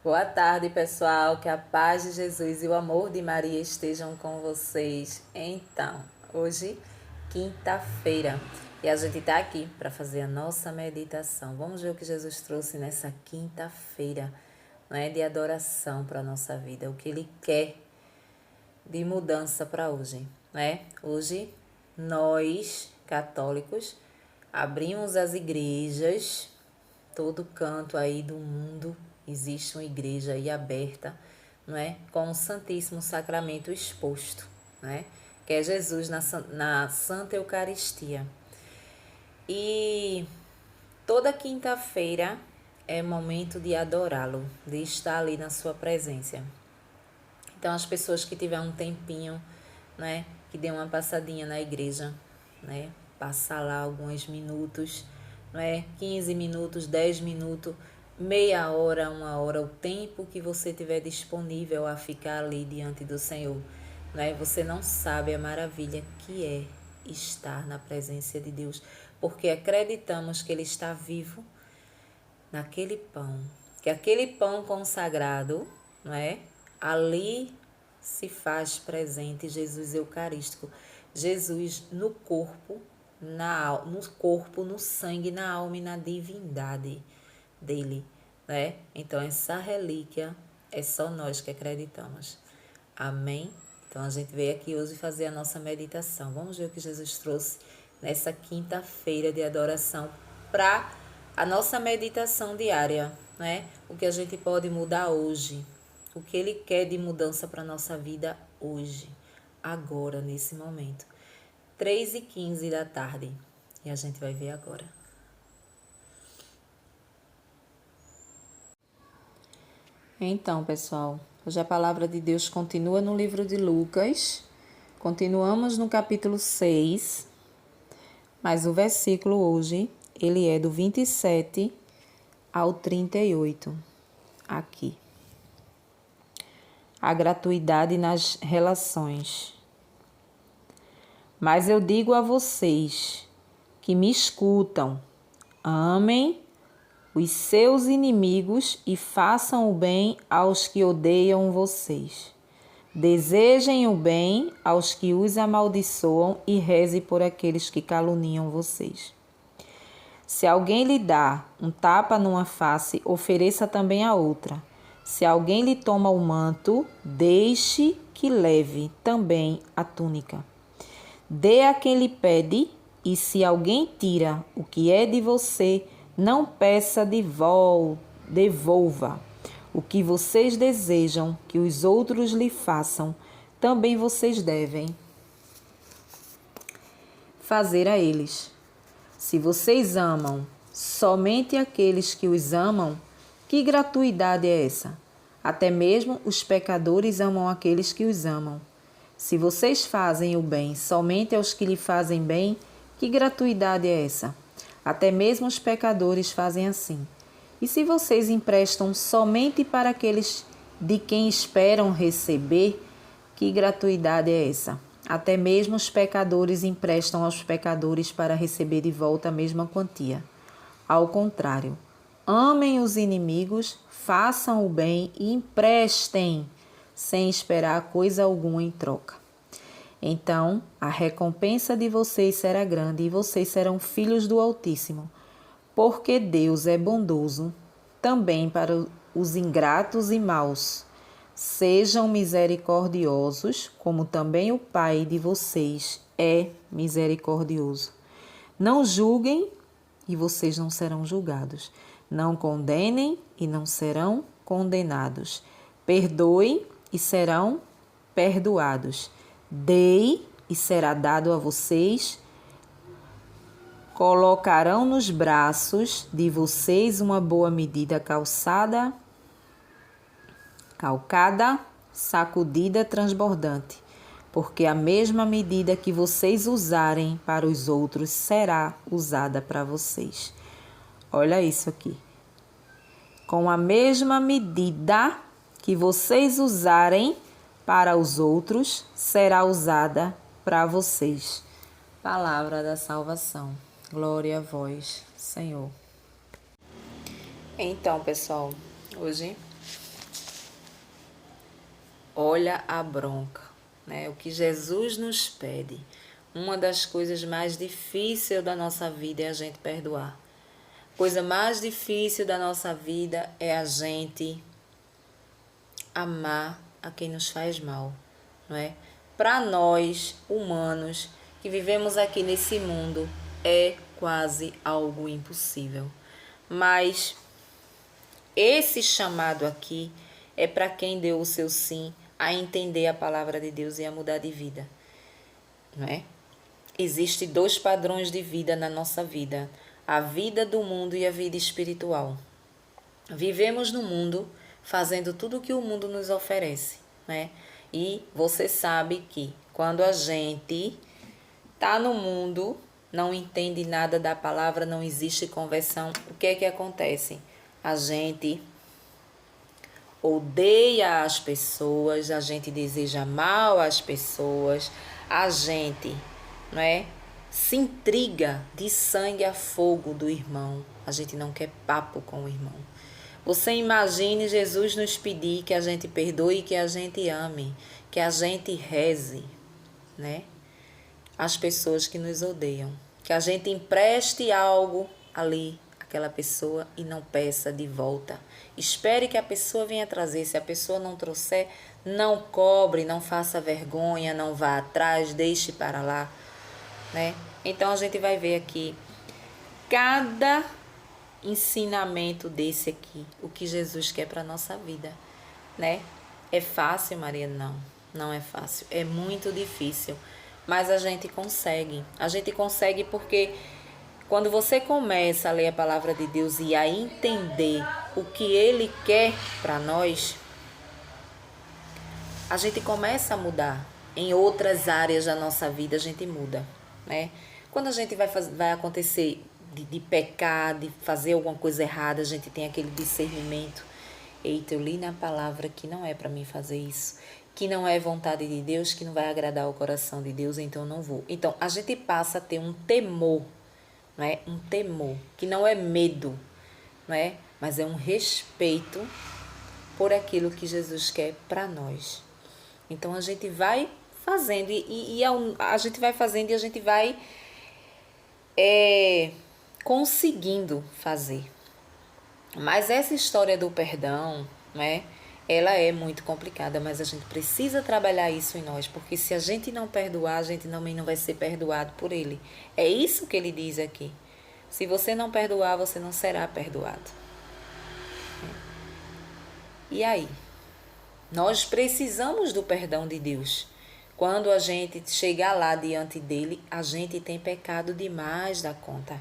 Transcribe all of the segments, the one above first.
Boa tarde, pessoal. Que a paz de Jesus e o amor de Maria estejam com vocês. Então, hoje, quinta-feira, e a gente está aqui para fazer a nossa meditação. Vamos ver o que Jesus trouxe nessa quinta-feira, não é, de adoração para a nossa vida, o que Ele quer de mudança para hoje, né? Hoje, nós, católicos, abrimos as igrejas, todo canto aí do mundo existe uma igreja aí aberta, não é? Com o Santíssimo Sacramento exposto, né? Que é Jesus na Santa Eucaristia. E toda quinta-feira é momento de adorá-lo, de estar ali na sua presença. Então, as pessoas que tiver um tempinho, né, que dê uma passadinha na igreja, né, passar lá alguns minutos, não é? 15 minutos, 10 minutos, meia hora, uma hora, o tempo que você tiver disponível a ficar ali diante do Senhor, não é? Você não sabe a maravilha que é estar na presença de Deus, porque acreditamos que Ele está vivo naquele pão, que aquele pão consagrado, não é? Ali se faz presente Jesus Eucarístico, Jesus no corpo, no sangue, na alma e na divindade dele, né? Então essa relíquia é só nós que acreditamos. Amém? Então a gente veio aqui hoje fazer a nossa meditação. Vamos ver o que Jesus trouxe nessa quinta-feira de adoração para a nossa meditação diária, né? O que a gente pode mudar hoje, o que Ele quer de mudança para a nossa vida hoje, agora, nesse momento. 3h15 da tarde. E a gente vai ver agora. Então, pessoal, hoje a palavra de Deus continua no livro de Lucas. Continuamos no capítulo 6, mas o versículo hoje, ele é do 27 ao 38, aqui. A gratuidade nas relações. Mas eu digo a vocês que me escutam, amem os seus inimigos e façam o bem aos que odeiam vocês. Desejem o bem aos que os amaldiçoam e reze por aqueles que caluniam vocês. Se alguém lhe dá um tapa numa face, ofereça também a outra. Se alguém lhe toma o manto, deixe que leve também a túnica. Dê a quem lhe pede, e se alguém tira o que é de você, não peça devolva. O que vocês desejam que os outros lhe façam, também vocês devem fazer a eles. Se vocês amam somente aqueles que os amam, que gratuidade é essa? Até mesmo os pecadores amam aqueles que os amam. Se vocês fazem o bem somente aos que lhe fazem bem, que gratuidade é essa? Até mesmo os pecadores fazem assim. E se vocês emprestam somente para aqueles de quem esperam receber, que gratuidade é essa? Até mesmo os pecadores emprestam aos pecadores para receber de volta a mesma quantia. Ao contrário, amem os inimigos, façam o bem e emprestem, sem esperar coisa alguma em troca. Então, a recompensa de vocês será grande e vocês serão filhos do Altíssimo, porque Deus é bondoso também para os ingratos e maus. Sejam misericordiosos, como também o Pai de vocês é misericordioso. Não julguem e vocês não serão julgados. Não condenem e não serão condenados. Perdoem e serão perdoados. Dei e será dado a vocês. Colocarão nos braços de vocês uma boa medida calcada, sacudida, transbordante, porque a mesma medida que vocês usarem para os outros será usada para vocês. Olha isso aqui. Com a mesma medida que vocês usarem para os outros, será usada para vocês. Palavra da salvação. Glória a vós, Senhor. Então, pessoal, hoje olha a bronca, né? O que Jesus nos pede. Uma das coisas mais difíceis da nossa vida é a gente perdoar. A coisa mais difícil da nossa vida é a gente amar a quem nos faz mal, não é? Para nós, humanos, que vivemos aqui nesse mundo, é quase algo impossível. Mas esse chamado aqui é para quem deu o seu sim a entender a palavra de Deus e a mudar de vida, não é? Existem dois padrões de vida na nossa vida, a vida do mundo e a vida espiritual. Vivemos no mundo fazendo tudo o que o mundo nos oferece, né? E você sabe que quando a gente está no mundo, não entende nada da palavra, não existe conversão, o que é que acontece? A gente odeia as pessoas, a gente deseja mal às pessoas, a gente, não é? Se intriga de sangue a fogo do irmão, a gente não quer papo com o irmão. Você imagine Jesus nos pedir que a gente perdoe, que a gente ame, que a gente reze, né? As pessoas que nos odeiam, que a gente empreste algo ali, aquela pessoa, e não peça de volta. Espere que a pessoa venha trazer. Se a pessoa não trouxer, não cobre, não faça vergonha, não vá atrás, deixe para lá, né? Então a gente vai ver aqui cada ensinamento desse aqui, o que Jesus quer para a nossa vida, né? É fácil, Maria? Não, não é fácil, é muito difícil, mas a gente consegue porque quando você começa a ler a palavra de Deus e a entender o que Ele quer para nós, a gente começa a mudar. Em outras áreas da nossa vida a gente muda, né? Quando a gente vai acontecer de pecar, de fazer alguma coisa errada, a gente tem aquele discernimento. Eita, eu li na palavra que não é para mim fazer isso, que não é vontade de Deus, que não vai agradar o coração de Deus, então eu não vou. Então, a gente passa a ter um temor, não é? Um temor, que não é medo, não é? Mas é um respeito por aquilo que Jesus quer para nós. Então, a gente vai fazendo, e a gente vai fazendo e a gente vai conseguindo fazer. Mas essa história do perdão, né, ela é muito complicada, mas a gente precisa trabalhar isso em nós, porque se a gente não perdoar, a gente também não vai ser perdoado por Ele. É isso que Ele diz aqui. Se você não perdoar, você não será perdoado. E aí? Nós precisamos do perdão de Deus. Quando a gente chegar lá diante dele, a gente tem pecado demais da conta,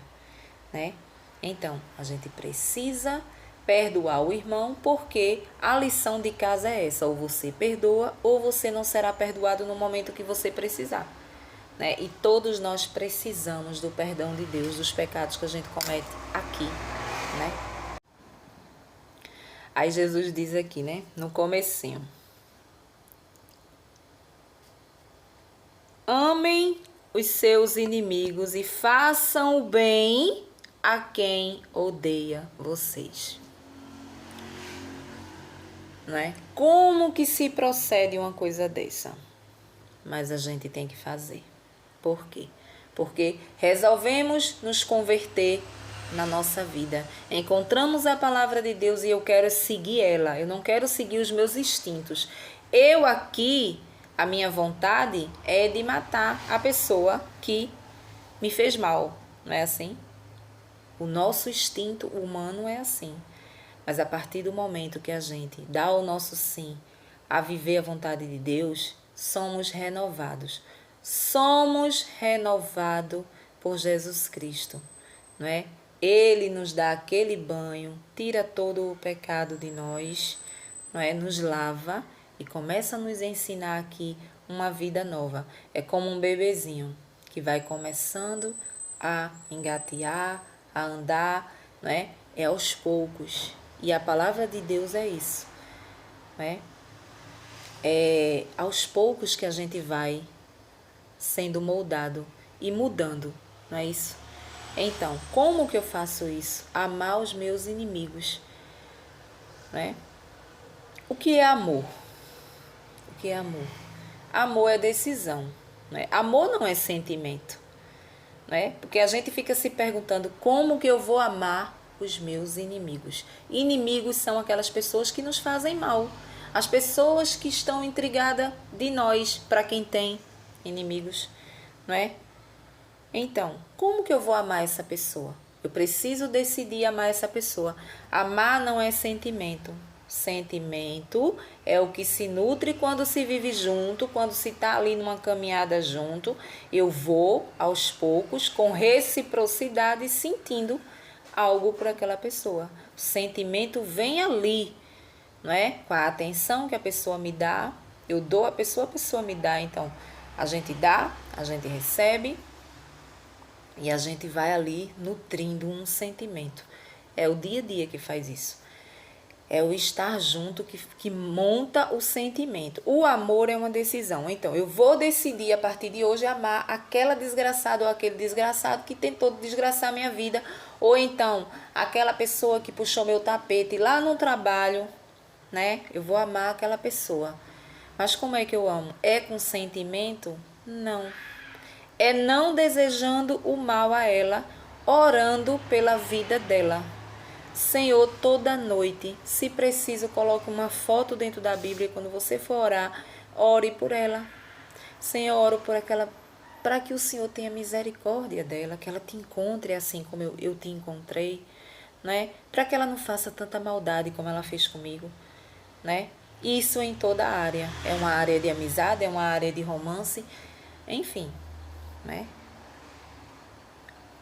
né? Então, a gente precisa perdoar o irmão, porque a lição de casa é essa: ou você perdoa, ou você não será perdoado no momento que você precisar, né? E todos nós precisamos do perdão de Deus, dos pecados que a gente comete aqui, né? Aí Jesus diz aqui, né, no comecinho: amem os seus inimigos e façam o bem a quem odeia vocês. Não é? Como que se procede uma coisa dessa? Mas a gente tem que fazer. Por quê? Porque resolvemos nos converter na nossa vida. Encontramos a palavra de Deus e eu quero seguir ela. Eu não quero seguir os meus instintos. Eu aqui, a minha vontade é de matar a pessoa que me fez mal. Não é assim? O nosso instinto humano é assim. Mas a partir do momento que a gente dá o nosso sim a viver a vontade de Deus, somos renovados. Somos renovados por Jesus Cristo, não é? Ele nos dá aquele banho, tira todo o pecado de nós, não é? Nos lava e começa a nos ensinar aqui uma vida nova. É como um bebezinho que vai começando a engatear, a andar, não é? É aos poucos. E a palavra de Deus é isso, né? É aos poucos que a gente vai sendo moldado e mudando, não é isso? Então, como que eu faço isso? Amar os meus inimigos, né? O que é amor? O que é amor? Amor é decisão, né? Amor não é sentimento, né? Porque a gente fica se perguntando como que eu vou amar os meus inimigos. Inimigos são aquelas pessoas que nos fazem mal, as pessoas que estão intrigadas de nós, para quem tem inimigos, não é? Então, como que eu vou amar essa pessoa? Eu preciso decidir amar essa pessoa. Amar não é sentimento. Sentimento é o que se nutre quando se vive junto, quando se está ali numa caminhada junto. Eu vou, aos poucos, com reciprocidade, sentindo algo por aquela pessoa. O sentimento vem ali, não é? Com a atenção que a pessoa me dá, eu dou a pessoa me dá. Então, a gente dá, a gente recebe e a gente vai ali nutrindo um sentimento. É o dia a dia que faz isso. É o estar junto que monta o sentimento. O amor é uma decisão. Então, eu vou decidir a partir de hoje amar aquela desgraçada ou aquele desgraçado que tentou desgraçar minha vida. Ou então, aquela pessoa que puxou meu tapete lá no trabalho, né? Eu vou amar aquela pessoa. Mas como é que eu amo? É com sentimento? Não. É não desejando o mal a ela, orando pela vida dela. Senhor, toda noite, se preciso, coloque uma foto dentro da Bíblia e quando você for orar, ore por ela. Senhor, oro por aquela, para que o Senhor tenha misericórdia dela, que ela te encontre assim como eu te encontrei, né? Para que ela não faça tanta maldade como ela fez comigo, né? Isso em toda a área. É uma área de amizade, é uma área de romance, enfim, né?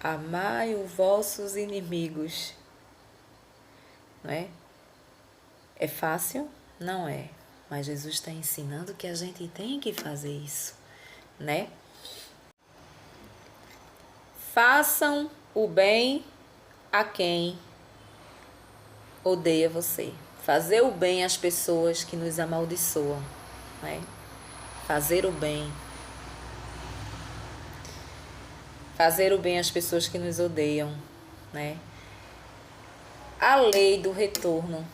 Amai os vossos inimigos. Não é? É fácil? Não é. Mas Jesus está ensinando que a gente tem que fazer isso, né? Façam o bem a quem odeia você. Fazer o bem às pessoas que nos amaldiçoam, né? Fazer o bem. Fazer o bem às pessoas que nos odeiam, né? A lei do retorno,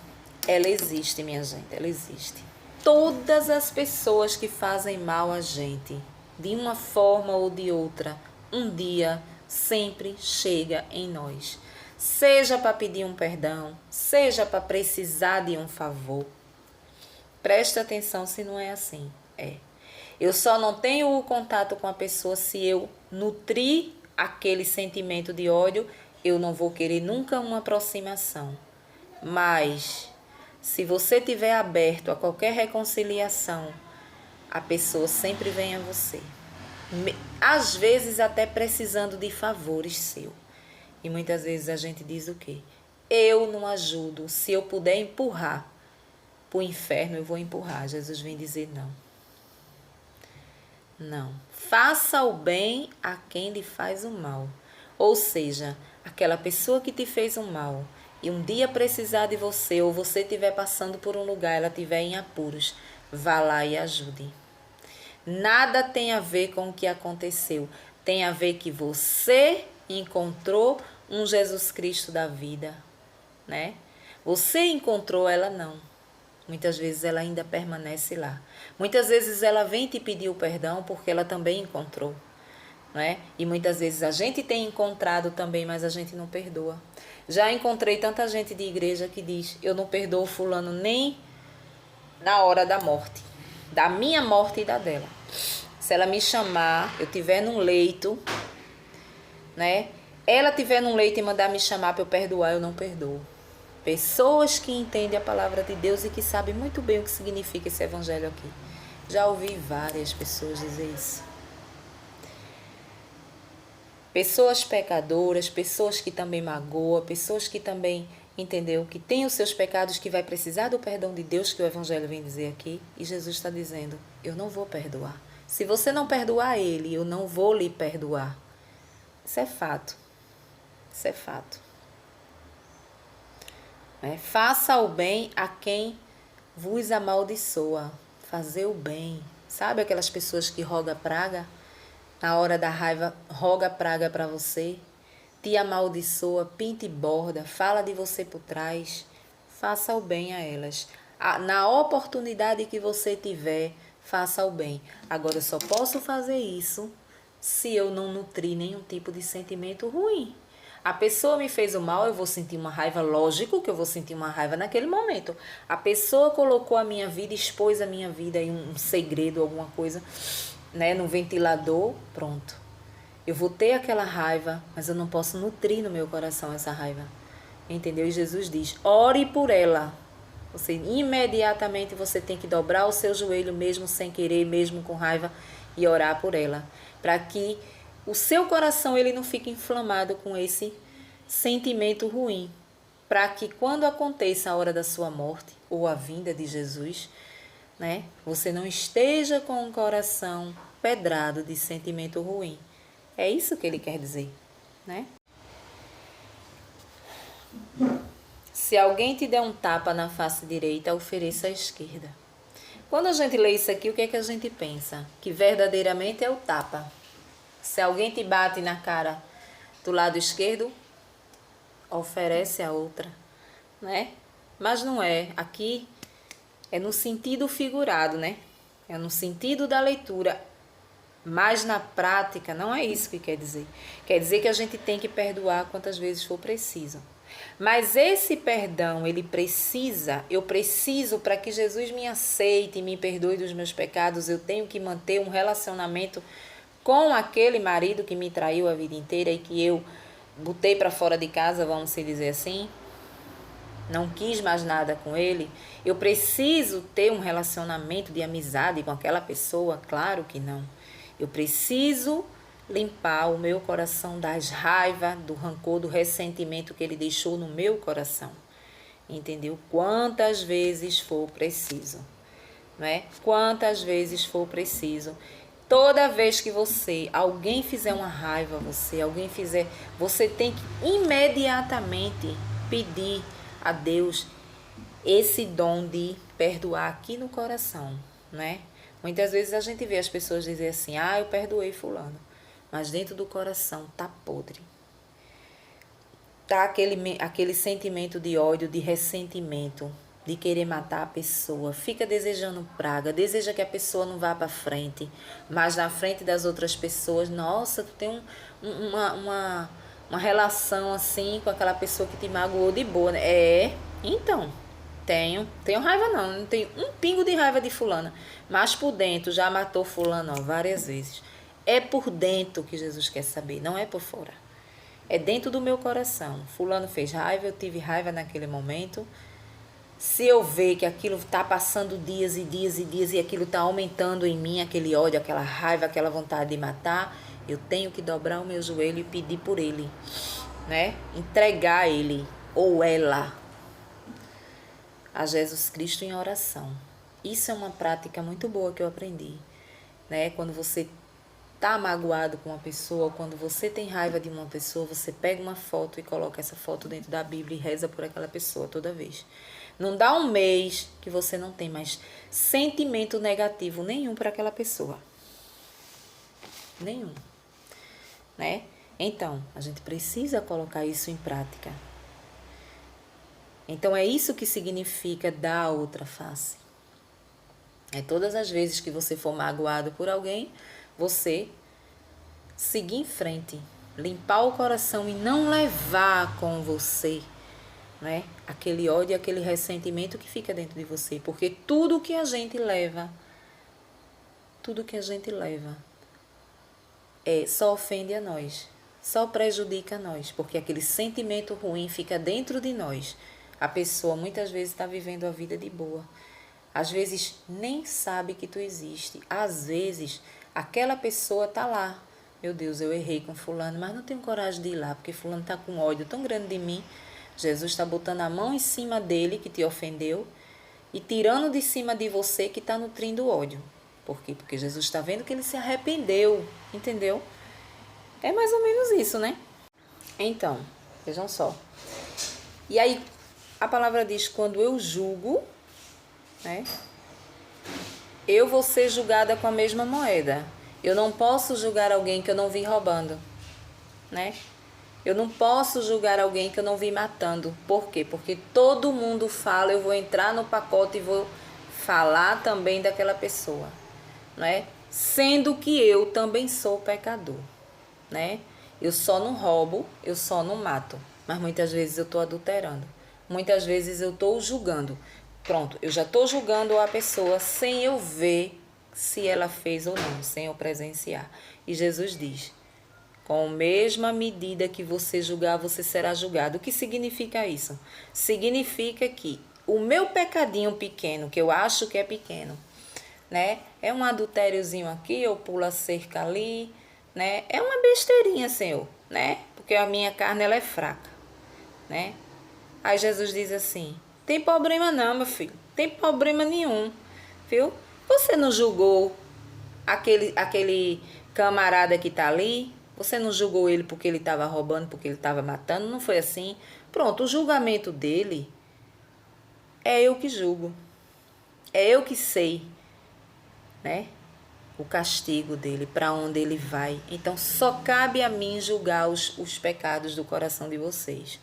ela existe, minha gente, ela existe. Todas as pessoas que fazem mal a gente, de uma forma ou de outra, um dia sempre chega em nós. Seja para pedir um perdão, seja para precisar de um favor. Preste atenção se não é assim. Eu só não tenho o contato com a pessoa se eu nutrir aquele sentimento de ódio. Eu não vou querer nunca uma aproximação. Mas, se você estiver aberto a qualquer reconciliação, a pessoa sempre vem a você. Às vezes até precisando de favores seu. E muitas vezes a gente diz o quê? Eu não ajudo. Se eu puder empurrar para o inferno, eu vou empurrar. Jesus vem dizer não. Não. Faça o bem a quem lhe faz o mal. Ou seja, aquela pessoa que te fez o mal e um dia precisar de você ou você estiver passando por um lugar, ela estiver em apuros, vá lá e ajude. Nada tem a ver com o que aconteceu. Tem a ver que você encontrou um Jesus Cristo da vida, né? Você encontrou, ela não. Muitas vezes ela ainda permanece lá. Muitas vezes ela vem te pedir o perdão porque ela também encontrou, né? E muitas vezes a gente tem encontrado também, mas a gente não perdoa. Já encontrei tanta gente de igreja que diz: eu não perdoo fulano nem na hora da morte, da minha morte e da dela. Se ela me chamar, eu tiver num leito, né? Ela tiver num leito e mandar me chamar para eu perdoar, eu não perdoo. Pessoas que entendem a palavra de Deus e que sabem muito bem o que significa esse evangelho aqui. Já ouvi várias pessoas dizer isso. Pessoas pecadoras, pessoas que também magoam, pessoas que também, entendeu, que têm os seus pecados, que vai precisar do perdão de Deus, que o evangelho vem dizer aqui. E Jesus está dizendo: eu não vou perdoar. Se você não perdoar ele, eu não vou lhe perdoar. Isso é fato. Isso é fato. Faça o bem a quem vos amaldiçoa. Fazer o bem. Sabe aquelas pessoas que roga praga? Na hora da raiva, roga praga para você. Te amaldiçoa, pinta e borda, fala de você por trás. Faça o bem a elas. Na oportunidade que você tiver, faça o bem. Agora, eu só posso fazer isso se eu não nutrir nenhum tipo de sentimento ruim. A pessoa me fez o mal, eu vou sentir uma raiva, lógico que eu vou sentir uma raiva naquele momento. A pessoa colocou a minha vida, expôs a minha vida em um segredo, alguma coisa, né, no ventilador, pronto. Eu vou ter aquela raiva, mas eu não posso nutrir no meu coração essa raiva. Entendeu? E Jesus diz, ore por ela. Você imediatamente você tem que dobrar o seu joelho, mesmo sem querer, mesmo com raiva, e orar por ela, para que o seu coração ele não fique inflamado com esse sentimento ruim, para que quando aconteça a hora da sua morte ou a vinda de Jesus, né, você não esteja com o coração pedrado de sentimento ruim. É isso que ele quer dizer, né? Se alguém te der um tapa na face direita, ofereça a esquerda. Quando a gente lê isso aqui, o que é que a gente pensa? Que verdadeiramente é o tapa. Se alguém te bate na cara do lado esquerdo, oferece a outra, né? Mas não é. Aqui é no sentido figurado, né? É no sentido da leitura. Mas na prática não é isso que quer dizer. Quer dizer que a gente tem que perdoar quantas vezes for preciso. Mas esse perdão, eu preciso para que Jesus me aceite e me perdoe dos meus pecados, eu tenho que manter um relacionamento com aquele marido que me traiu a vida inteira e que eu botei para fora de casa, vamos dizer assim. Não quis mais nada com ele. Eu preciso ter um relacionamento de amizade com aquela pessoa? Claro que não. Eu preciso limpar o meu coração das raivas, do rancor, do ressentimento que ele deixou no meu coração. Entendeu? Quantas vezes for preciso. Não é? Quantas vezes for preciso. Toda vez que alguém fizer uma raiva a você tem que imediatamente pedir a Deus esse dom de perdoar aqui no coração, né? Muitas vezes a gente vê as pessoas dizer assim, eu perdoei fulano, mas dentro do coração tá podre. Tá aquele sentimento de ódio, de ressentimento, de querer matar a pessoa, fica desejando praga, deseja que a pessoa não vá para frente, mas na frente das outras pessoas, nossa, tu tem uma relação assim com aquela pessoa que te magoou de boa, né? Então, tenho raiva não tenho um pingo de raiva de fulana, mas por dentro já matou fulano várias vezes. É por dentro que Jesus quer saber, não é por fora. É dentro do meu coração. Fulano fez raiva, eu tive raiva naquele momento. Se eu ver que aquilo está passando dias e dias e dias e aquilo está aumentando em mim, aquele ódio, aquela raiva, aquela vontade de matar, eu tenho que dobrar o meu joelho e pedir por ele, né? Entregar ele ou ela a Jesus Cristo em oração. Isso é uma prática muito boa que eu aprendi, né? Quando você está magoado com uma pessoa, ou quando você tem raiva de uma pessoa, você pega uma foto e coloca essa foto dentro da Bíblia e reza por aquela pessoa toda vez. Não dá um mês que você não tem mais sentimento negativo nenhum para aquela pessoa. Nenhum. Né? Então, a gente precisa colocar isso em prática. Então, é isso que significa dar a outra face. É todas as vezes que você for magoado por alguém, você seguir em frente, limpar o coração e não levar com você, né, aquele ódio, aquele ressentimento que fica dentro de você, porque tudo que a gente leva só ofende a nós, só prejudica a nós, porque aquele sentimento ruim fica dentro de nós. A pessoa muitas vezes está vivendo a vida de boa, às vezes nem sabe que tu existe, às vezes aquela pessoa está lá, meu Deus, eu errei com fulano, mas não tenho coragem de ir lá, porque fulano está com ódio tão grande de mim. Jesus está botando a mão em cima dele, que te ofendeu, e tirando de cima de você, que está nutrindo ódio. Por quê? Porque Jesus está vendo que ele se arrependeu, entendeu? É mais ou menos isso, né? Então, vejam só. E aí, a palavra diz, quando eu julgo, né, eu vou ser julgada com a mesma moeda. Eu não posso julgar alguém que eu não vi roubando, né? Eu não posso julgar alguém que eu não vi matando. Por quê? Porque todo mundo fala, eu vou entrar no pacote e vou falar também daquela pessoa. né? Sendo que eu também sou pecador, né? Eu só não roubo, eu só não mato, mas muitas vezes eu estou adulterando. Muitas vezes eu estou julgando. Pronto, eu já estou julgando a pessoa sem eu ver se ela fez ou não, sem eu presenciar. E Jesus diz: com a mesma medida que você julgar, você será julgado. O que significa isso? Significa que o meu pecadinho pequeno, que eu acho que é pequeno, né? É um adultériozinho aqui, eu pulo a cerca ali, né? É uma besteirinha, Senhor, né? Porque a minha carne, ela é fraca, né? Aí Jesus diz assim: tem problema não, meu filho, tem problema nenhum, viu? Você não julgou aquele camarada que tá ali? Você não julgou ele porque ele estava roubando, porque ele estava matando? Não foi assim? Pronto, o julgamento dele é eu que julgo, é eu que sei, né? O castigo dele, para onde ele vai. Então, só cabe a mim julgar os pecados do coração de vocês.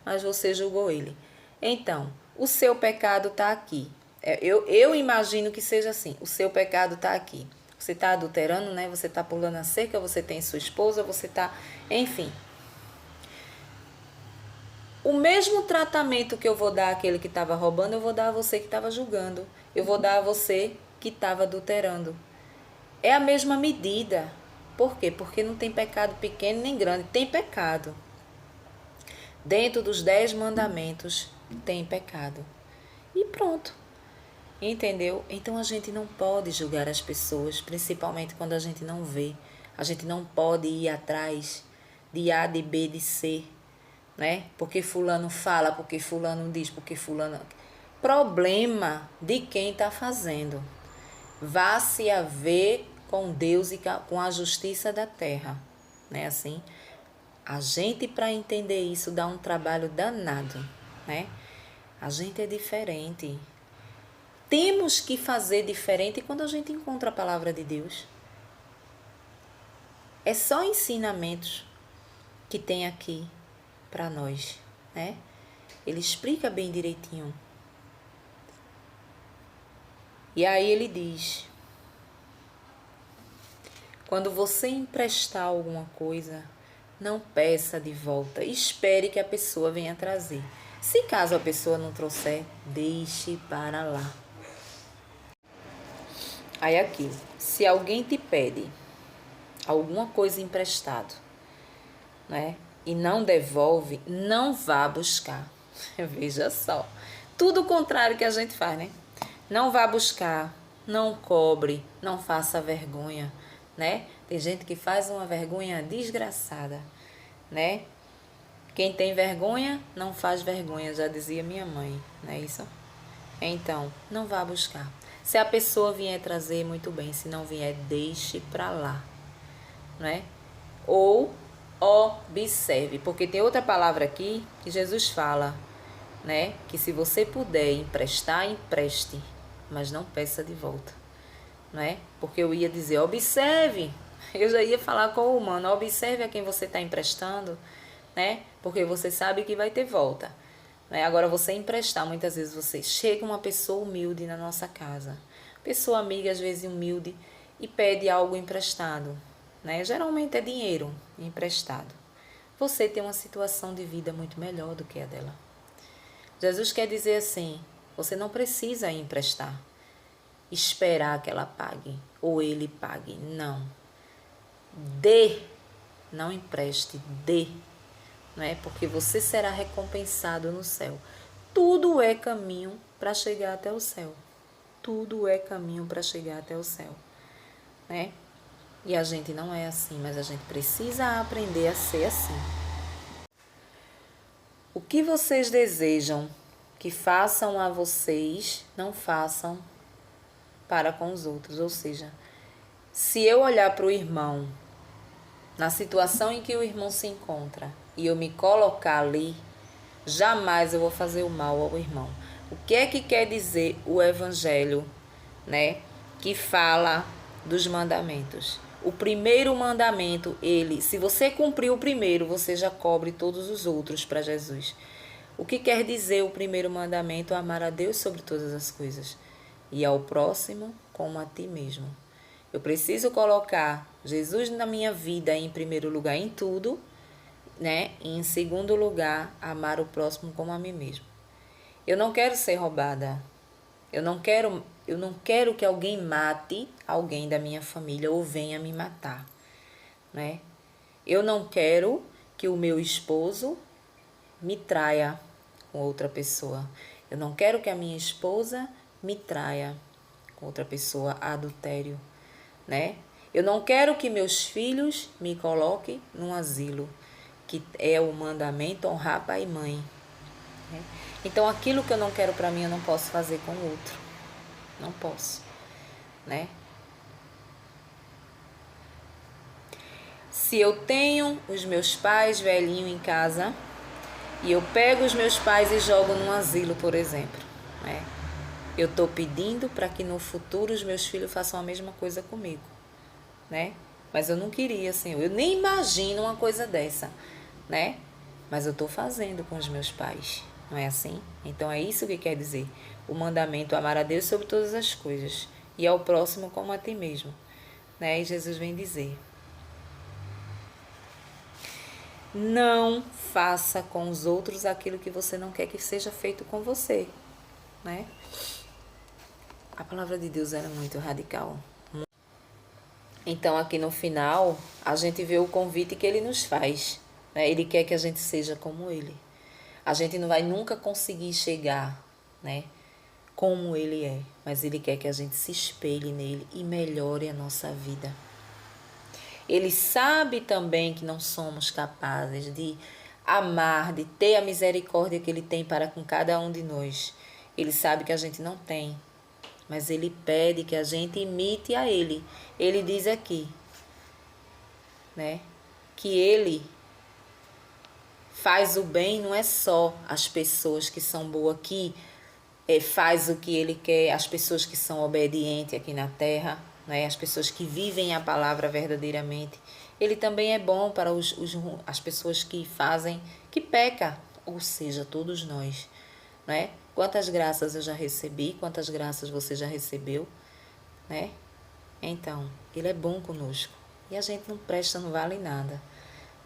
Mas você julgou ele. Então, o seu pecado está aqui. Eu imagino que seja assim. O seu pecado está aqui. Você está adulterando, né? Você está pulando a cerca, você tem sua esposa, você está... Enfim. O mesmo tratamento que eu vou dar àquele que estava roubando, eu vou dar a você que estava julgando. Eu vou dar a você que estava adulterando. É a mesma medida. Por quê? Porque não tem pecado pequeno nem grande. Tem pecado. Dentro dos 10 mandamentos tem pecado. E pronto. Entendeu? Então a gente não pode julgar as pessoas, principalmente quando a gente não vê. A gente não pode ir atrás de A, de B, de C, né? Porque fulano fala, porque fulano diz, porque fulano... Problema de quem está fazendo. Vá se haver com Deus e com a justiça da terra, né? Assim, a gente, para entender isso, dá um trabalho danado, né? A gente é diferente. Temos que fazer diferente quando a gente encontra a palavra de Deus. É só ensinamentos que tem aqui para nós, né? Ele explica bem direitinho. E aí ele diz: quando você emprestar alguma coisa, não peça de volta, espere que a pessoa venha trazer. Se caso a pessoa não trouxer, deixe para lá. Aí aqui, se alguém te pede alguma coisa emprestado, né, e não devolve, não vá buscar. Veja só, tudo o contrário que a gente faz, né? Não vá buscar, não cobre, não faça vergonha, né? Tem gente que faz uma vergonha desgraçada, né? Quem tem vergonha, não faz vergonha, já dizia minha mãe, não é isso? Então, não vá buscar. Se a pessoa vier trazer, muito bem. Se não vier, deixe pra lá, né? Ou observe, porque tem outra palavra aqui que Jesus fala, né? Que se você puder emprestar, empreste, mas não peça de volta, né? Porque eu ia dizer, observe. Eu já ia falar com o humano, observe a quem você está emprestando, né? Porque você sabe que vai ter volta. Né? Agora, você emprestar, muitas vezes você chega uma pessoa humilde na nossa casa, pessoa amiga, às vezes humilde, e pede algo emprestado, né? Geralmente é dinheiro emprestado. Você tem uma situação de vida muito melhor do que a dela. Jesus quer dizer assim, você não precisa emprestar, esperar que ela pague, ou ele pague, não. Dê, não empreste, dê. Não é? Porque você será recompensado no céu. Tudo é caminho para chegar até o céu. Tudo é caminho para chegar até o céu, né? E a gente não é assim, mas a gente precisa aprender a ser assim. O que vocês desejam que façam a vocês, não façam para com os outros. Ou seja, se eu olhar para o irmão, na situação em que o irmão se encontra, e eu me colocar ali, jamais eu vou fazer o mal ao irmão. O que é que quer dizer o evangelho, né? Que fala dos mandamentos. O primeiro mandamento, se você cumprir o primeiro, você já cobre todos os outros para Jesus. O que quer dizer o primeiro mandamento? Amar a Deus sobre todas as coisas e ao próximo como a ti mesmo. Eu preciso colocar Jesus na minha vida em primeiro lugar em tudo, né? E em segundo lugar, amar o próximo como a mim mesmo. Eu não quero ser roubada. Eu não quero que alguém mate alguém da minha família ou venha me matar, né? Eu não quero que o meu esposo me traia com outra pessoa. Eu não quero que a minha esposa me traia com outra pessoa, adultério, né? Eu não quero que meus filhos me coloquem num asilo, que é o mandamento honrar pai e mãe, né? Então, aquilo que eu não quero para mim, eu não posso fazer com o outro. Não posso, né? Se eu tenho os meus pais velhinhos em casa e eu pego os meus pais e jogo num asilo, por exemplo, né? Eu estou pedindo para que no futuro os meus filhos façam a mesma coisa comigo, né? Mas eu não queria, Senhor. Eu nem imagino uma coisa dessa, né? Mas eu estou fazendo com os meus pais, não é assim? Então é isso que quer dizer o mandamento amar a Deus sobre todas as coisas e ao próximo como a ti mesmo, né? E Jesus vem dizer: não faça com os outros aquilo que você não quer que seja feito com você, né? A palavra de Deus era muito radical. Então, aqui no final, a gente vê o convite que ele nos faz, né? Ele quer que a gente seja como ele. A gente não vai nunca conseguir chegar, né, como ele é, mas ele quer que a gente se espelhe nele e melhore a nossa vida. Ele sabe também que não somos capazes de amar, de ter a misericórdia que ele tem para com cada um de nós. Ele sabe que a gente não tem, mas ele pede que a gente imite a ele. Ele diz aqui, né, que ele faz o bem, não é só as pessoas que são boas aqui, faz o que ele quer, as pessoas que são obedientes aqui na terra, né, as pessoas que vivem a palavra verdadeiramente. Ele também é bom para as pessoas que fazem, que pecam, ou seja, todos nós, né? Quantas graças eu já recebi, quantas graças você já recebeu, né? Então, ele é bom conosco. E a gente não presta, não vale nada.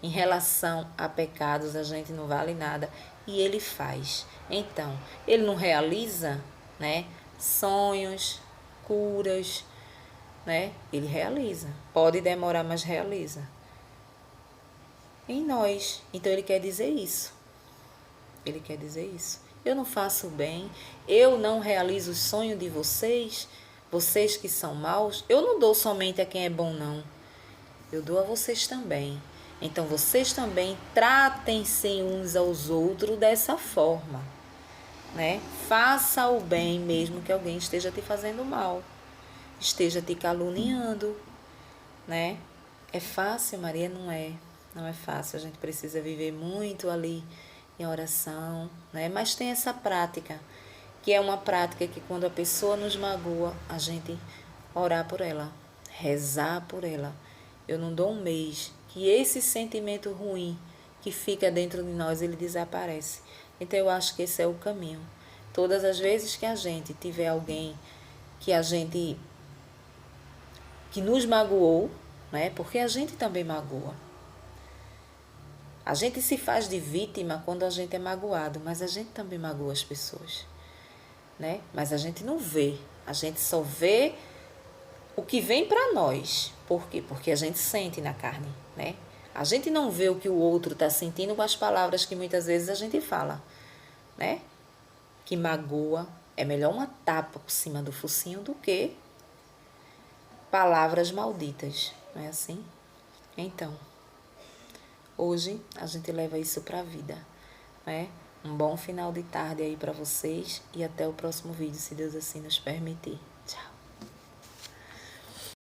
Em relação a pecados, a gente não vale nada. E ele faz. Então, ele não realiza, né, sonhos, curas, né? Ele realiza. Pode demorar, mas realiza. Em nós. Então, ele quer dizer isso. Ele quer dizer isso. Eu não faço bem, eu não realizo o sonho de vocês, vocês que são maus, eu não dou somente a quem é bom, não. Eu dou a vocês também. Então, vocês também tratem-se uns aos outros dessa forma, né? Faça o bem mesmo que alguém esteja te fazendo mal, esteja te caluniando, né? É fácil, Maria? Não é. Não é fácil. A gente precisa viver muito ali em oração, né? Mas tem essa prática, que é uma prática que quando a pessoa nos magoa, a gente orar por ela, rezar por ela. Eu não dou um mês que esse sentimento ruim que fica dentro de nós, ele desaparece. Então eu acho que esse é o caminho. Todas as vezes que a gente tiver alguém que que nos magoou, né? Porque a gente também magoa. A gente se faz de vítima quando a gente é magoado, mas a gente também magoa as pessoas, né? Mas a gente não vê, a gente só vê o que vem para nós. Por quê? Porque a gente sente na carne, né? A gente não vê o que o outro está sentindo com as palavras que muitas vezes a gente fala, né? Que magoa. É melhor uma tapa por cima do focinho do que palavras malditas, não é assim? Então, hoje a gente leva isso para a vida, né? Um bom final de tarde aí para vocês e até o próximo vídeo, se Deus assim nos permitir. Tchau!